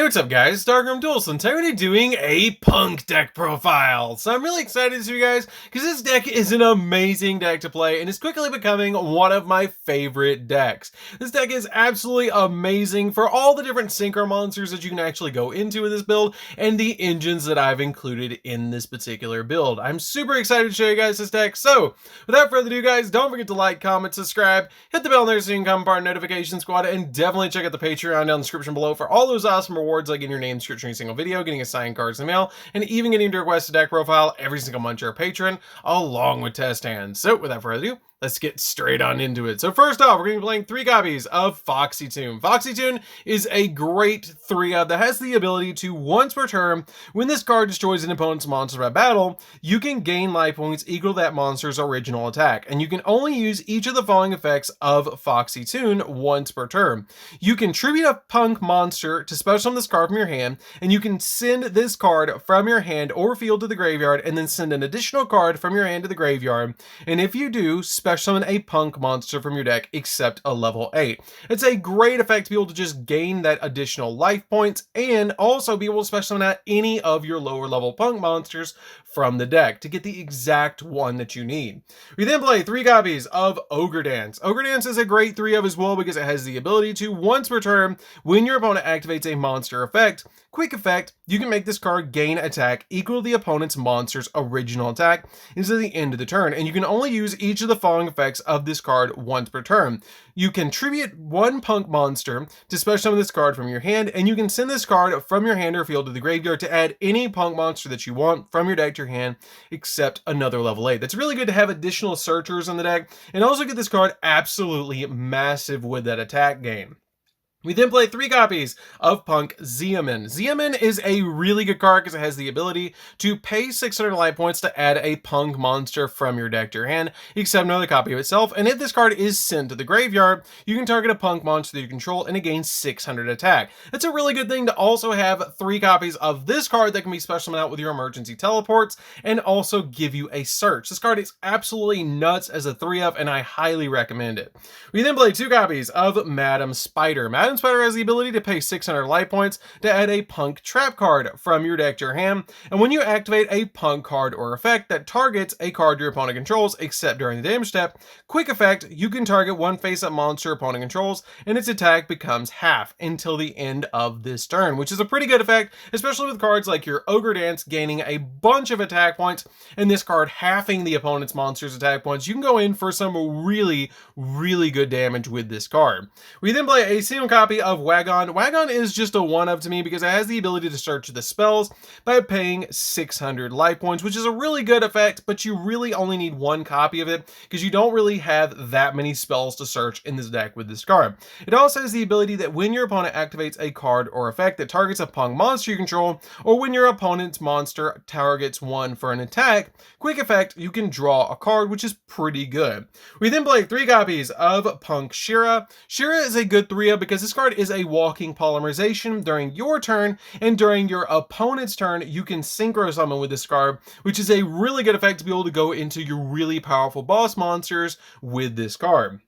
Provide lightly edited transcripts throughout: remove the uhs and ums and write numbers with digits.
Hey, what's up guys, DarkArmedDuelist, and today we're doing a P.U.N.K deck profile. So I'm really excited to show you guys, because this deck is an amazing deck to play, and it's quickly becoming one of my favorite decks. This deck is absolutely amazing for all the different synchro monsters that you can actually go into with this build, and the engines that I've included in this particular build. I'm super excited to show you guys this deck, so without further ado guys, don't forget to like, comment, subscribe, hit the bell there so you can become part of Notification Squad, and definitely check out the Patreon down in the description below for all those awesome rewards like getting your name description in a single video, getting assigned cards in the mail, and even getting to request a deck profile every single month you're a patron, along with test hands. So without further ado, let's get straight on into it. So first off, we're going to be playing 3 copies of Foxy-Tune. Foxy-Tune is a great 3-of that has the ability to, once per turn, when this card destroys an opponent's monster by battle, you can gain life points equal to that monster's original attack, and you can only use each of the following effects of Foxy-Tune once per turn. You can tribute a P.U.N.K monster to special summon this card from your hand, and you can send this card from your hand or field to the graveyard, and then send an additional card from your hand to the graveyard, and if you do, special summon a P.U.N.K monster from your deck except a level 8. It's a great effect to be able to just gain that additional life points and also be able to special summon out any of your lower level P.U.N.K monsters from the deck to get the exact one that you need. We then play 3 copies of Ogre Dance. Ogre Dance is a great 3-of as well because it has the ability to, once per turn, when your opponent activates a monster effect, quick effect, you can make this card gain attack equal to the opponent's monster's original attack until the end of the turn, and you can only use each of the following effects of this card once per turn. You can tribute 1 P.U.N.K monster to special summon this card from your hand, and you can send this card from your hand or field to the graveyard to add any P.U.N.K monster that you want from your deck to your hand except another level 8. That's really good to have additional searchers in the deck and also get this card absolutely massive with that attack game. We then play 3 copies of P.U.N.K Xiamen. Xiamen is a really good card because it has the ability to pay 600 life points to add a P.U.N.K monster from your deck to your hand, except another copy of itself, and if this card is sent to the graveyard, you can target a P.U.N.K monster that you control and it gains 600 attack. That's a really good thing to also have 3 copies of this card that can be special summoned out with your emergency teleports and also give you a search. This card is absolutely nuts as a 3-of and I highly recommend it. We then play 2 copies of Madam Spider. Madam Spider has the ability to pay 600 life points to add a P.U.N.K trap card from your deck to your hand, and when you activate a P.U.N.K card or effect that targets a card your opponent controls except during the damage step, quick effect, you can target 1 face-up monster opponent controls and its attack becomes half until the end of this turn, which is a pretty good effect, especially with cards like your Ogre Dance gaining a bunch of attack points and this card halving the opponent's monster's attack points. You can go in for some really good damage with this card. We then play a single copy of Wagon. Wagon is just a 1-of to me because it has the ability to search the spells by paying 600 life points, which is a really good effect, but you really only need 1 copy of it because you don't really have that many spells to search in this deck with this card. It also has the ability that when your opponent activates a card or effect that targets a P.U.N.K monster you control, or when your opponent's monster targets one for an attack, quick effect, you can draw a card, which is pretty good. We then play 3 copies of P.U.N.K Shira. Shira is a good 3-of because this card is a walking polymerization. During your turn and during your opponent's turn, you can synchro summon with this card, which is a really good effect to be able to go into your really powerful boss monsters with this card.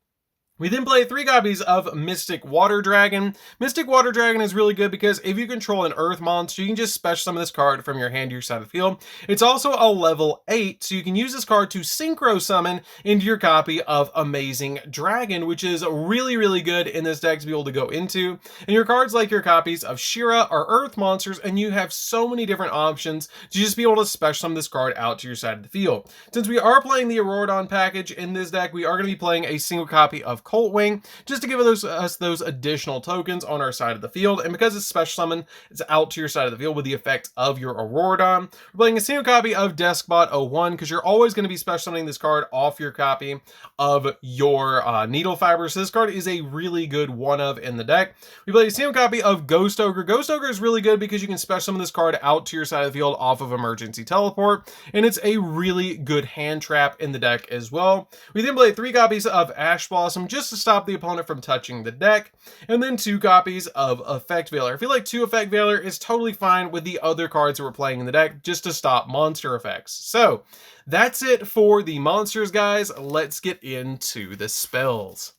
We then play 3 copies of Mystic Water Dragon. Mystic Water Dragon is really good because if you control an earth monster, you can just special summon this card from your hand to your side of the field. It's also a level 8, so you can use this card to synchro summon into your copy of Amazing Dragon, which is really good in this deck to be able to go into. And your cards like your copies of Shira are earth monsters, and you have so many different options to just be able to special summon this card out to your side of the field. Since we are playing the Auroradon package in this deck, we are going to be playing a single copy of Colt Wing just to give us those additional tokens on our side of the field, and because it's special summon, it's out to your side of the field with the effect of your Auroradon. We're playing a single copy of Deskbot 01 because you're always going to be special summoning this card off your copy of your Needle Fiber, so this card is a really good 1-of in the deck. We play a single copy of Ghost Ogre. Ghost Ogre is really good because you can special summon this card out to your side of the field off of Emergency Teleport, and it's a really good hand trap in the deck as well. We then play 3 copies of Ash Blossom just to stop the opponent from touching the deck, and then 2 copies of Effect Veiler. I feel like 2 Effect Veiler is totally fine with the other cards that we're playing in the deck just to stop monster effects. So that's it for the monsters, guys. Let's get into the spells.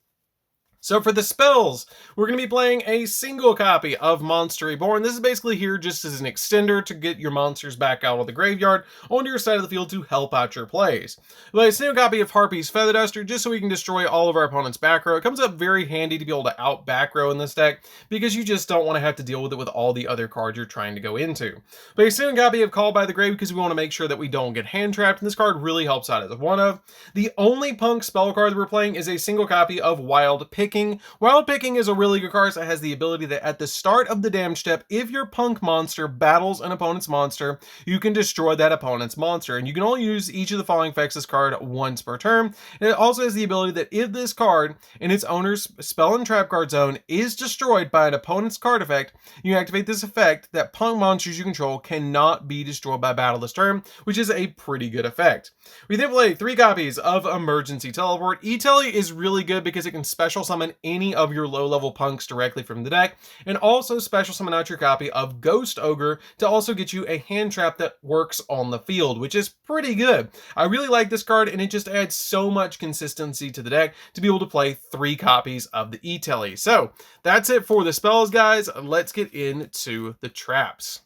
So for the spells, we're going to be playing a single copy of Monster Reborn. This is basically here just as an extender to get your monsters back out of the graveyard onto your side of the field to help out your plays. We play a single copy of Harpy's Feather Duster just so we can destroy all of our opponent's back row. It comes up very handy to be able to out back row in this deck because you just don't want to have to deal with it with all the other cards you're trying to go into. But a single copy of Call by the Grave because we want to make sure that we don't get hand trapped, and this card really helps out as a one of. The only Punk spell card that we're playing is a single copy of Wild Picking. Wild Picking is a really good card that has the ability that at the start of the damage step, if your Punk monster battles an opponent's monster, you can destroy that opponent's monster. And you can only use each of the following effects this card once per turn. And it also has the ability that if this card in its owner's spell and trap card zone is destroyed by an opponent's card effect, you activate this effect that Punk monsters you control cannot be destroyed by battle this turn, which is a pretty good effect. We then play 3 copies of Emergency Teleport. E-Tele is really good because it can special summon any of your low-level punks directly from the deck, and also special summon out your copy of Ghost Ogre to also get you a hand trap that works on the field, which is pretty good. I really like this card, and it just adds so much consistency to the deck to be able to play 3 copies of the E-Tele. So that's it for the spells, guys. Let's get into the traps.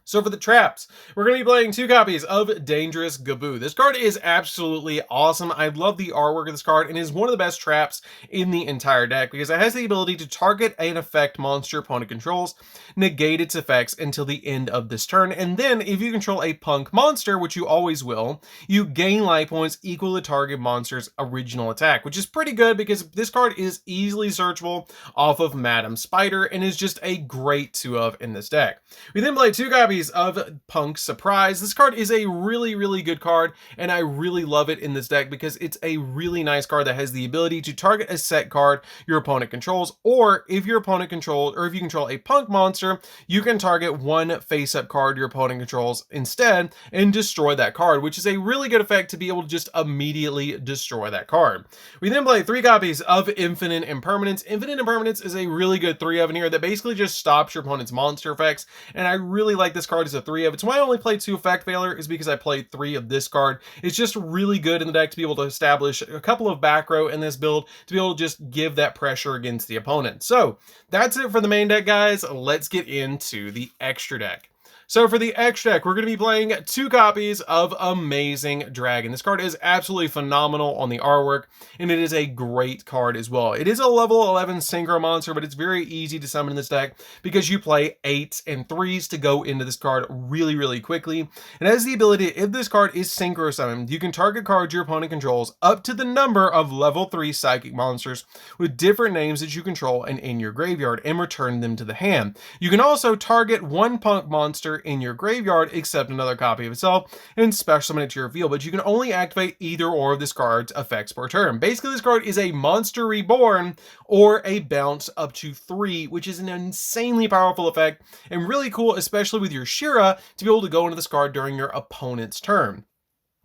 So for the traps, we're going to be playing 2 copies of Dangerous Gaboo. This card is absolutely awesome. I love the artwork of this card and is one of the best traps in the entire deck because it has the ability to target an effect monster opponent controls, negate its effects until the end of this turn, and then if you control a Punk monster, which you always will, you gain life points equal to target monster's original attack, which is pretty good because this card is easily searchable off of Madam Spider and is just a great 2-of in this deck. We then play 2 copies of Punk Surprise. This card is a really good card, and I really love it in this deck because it's a really nice card that has the ability to target a set card your opponent controls, or if your opponent controls, or if you control a Punk monster, you can target one face-up card your opponent controls instead and destroy that card, which is a really good effect to be able to just immediately destroy that card. We then play 3 copies of Infinite Impermanence. Infinite Impermanence is a really good 3-of in here that basically just stops your opponent's monster effects, and I really like this card is a 3-of. It's why I only played 2 Effect Failure, is because I played 3 of this card. It's just really good in the deck to be able to establish a couple of back row in this build to be able to just give that pressure against the opponent. So that's it for the main deck, guys. Let's get into the extra deck. So for the extra deck, we're going to be playing 2 copies of Amazing Dragon. This card is absolutely phenomenal on the artwork, and it is a great card as well. It is a level 11 synchro monster, but it's very easy to summon in this deck because you play 8s and 3s to go into this card really quickly. It has the ability, if this card is synchro summoned, you can target cards your opponent controls up to the number of level 3 psychic monsters with different names that you control and in your graveyard and return them to the hand. You can also target one Punk monster in your graveyard except another copy of itself and special summon it to your field, but you can only activate either or of this card's effects per turn. Basically, this card is a Monster Reborn or a bounce up to 3, which is an insanely powerful effect and really cool, especially with your Shira, to be able to go into this card during your opponent's turn.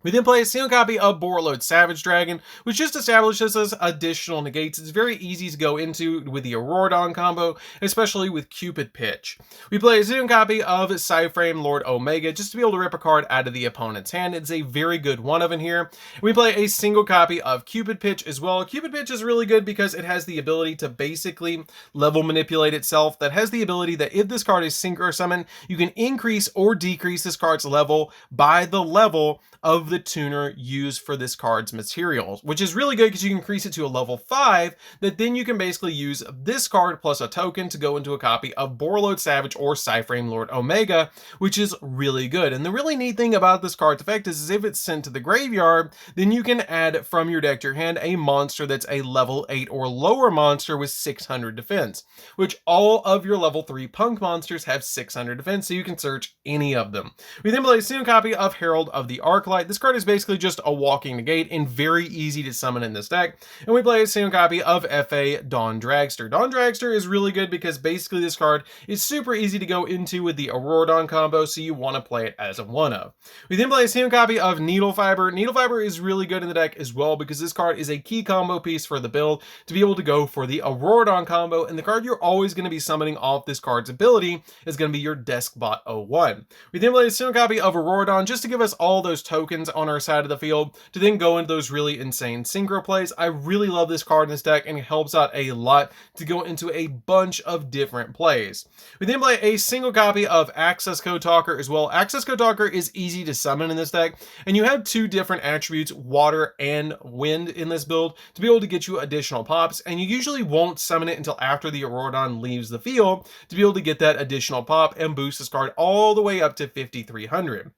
We then play a single copy of Borreload Savage Dragon, which just establishes us additional negates. It's very easy to go into with the Auroradon combo, especially with Cupid Pitch. We play a single copy of Psyframe Lord Omega, just to be able to rip a card out of the opponent's hand. It's a very good 1-of in here. We play a single copy of Cupid Pitch as well. Cupid Pitch is really good because it has the ability to basically level manipulate itself. That has the ability that if this card is synchro summoned, you can increase or decrease this card's level by the level of the tuner used for this card's materials, which is really good because you can increase it to a level 5 that then you can basically use this card plus a token to go into a copy of Borreload Savage or Psyframe Lord Omega, which is really good. And the really neat thing about this card's effect is if it's sent to the graveyard, then you can add from your deck to your hand a monster that's a level 8 or lower monster with 600 defense, which all of your level 3 Punk monsters have 600 defense, so you can search any of them. We then play a single copy of Herald of the Arclight. This card is basically just a walking negate and very easy to summon in this deck. And we play a single copy of FA Dawn Dragster. Dawn Dragster is really good because basically this card is super easy to go into with the Auroradon combo, so you want to play it as a 1-of. We then play a single copy of Needle Fiber. Needle Fiber is really good in the deck as well because this card is a key combo piece for the build to be able to go for the Auroradon combo, and the card you're always going to be summoning off this card's ability is going to be your Deskbot 01. We then play a single copy of Auroradon just to give us all those tokens minions on our side of the field to then go into those really insane synchro plays. I really love this card in this deck, and it helps out a lot to go into a bunch of different plays. We then play a single copy of Access Code Talker as well. Access Code Talker is easy to summon in this deck, and you have two different attributes, water and wind, in this build to be able to get you additional pops, and you usually won't summon it until after the Auroradon leaves the field to be able to get that additional pop and boost this card all the way up to 5,300.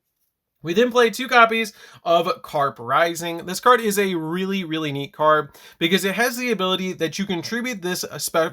We then play two copies of Carp Rising. This card is a really, really neat card because it has the ability that you contribute this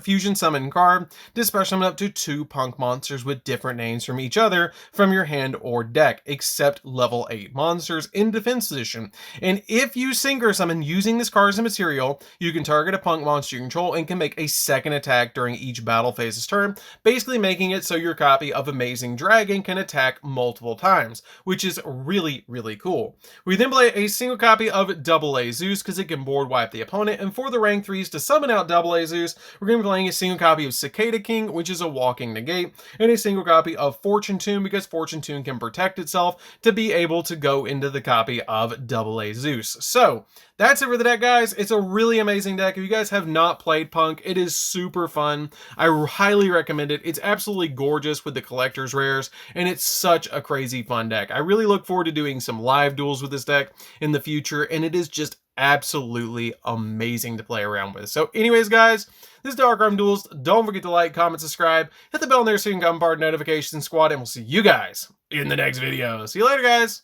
fusion summon card to special summon up to 2 punk monsters with different names from each other from your hand or deck, except level 8 monsters in defense position. And if you synchro summon using this card as a material, you can target a punk monster you control and can make a second attack during each battle phase's turn, basically making it so your copy of Amazing Dragon can attack multiple times, which is really, really cool. We then play a single copy of AA Zeus because it can board wipe the opponent, and for the rank 3s to summon out AA Zeus, we're going to be playing a single copy of Cicada King, which is a walking negate, and a single copy of Fortune Tune because Fortune Tune can protect itself to be able to go into the copy of AA Zeus. So that's it for the deck, guys. It's a really amazing deck. If you guys have not played Punk, it is super fun. I highly recommend it. It's absolutely gorgeous with the collector's rares, and it's such a crazy fun deck. I really look forward to doing some live duels with this deck in the future, and it is just absolutely amazing to play around with. So anyways, guys, this is DarkArmedDuelist. Don't forget to like, comment, subscribe, hit the bell there so you can become part of the notification squad, and we'll see you guys in the next video. See you later, guys.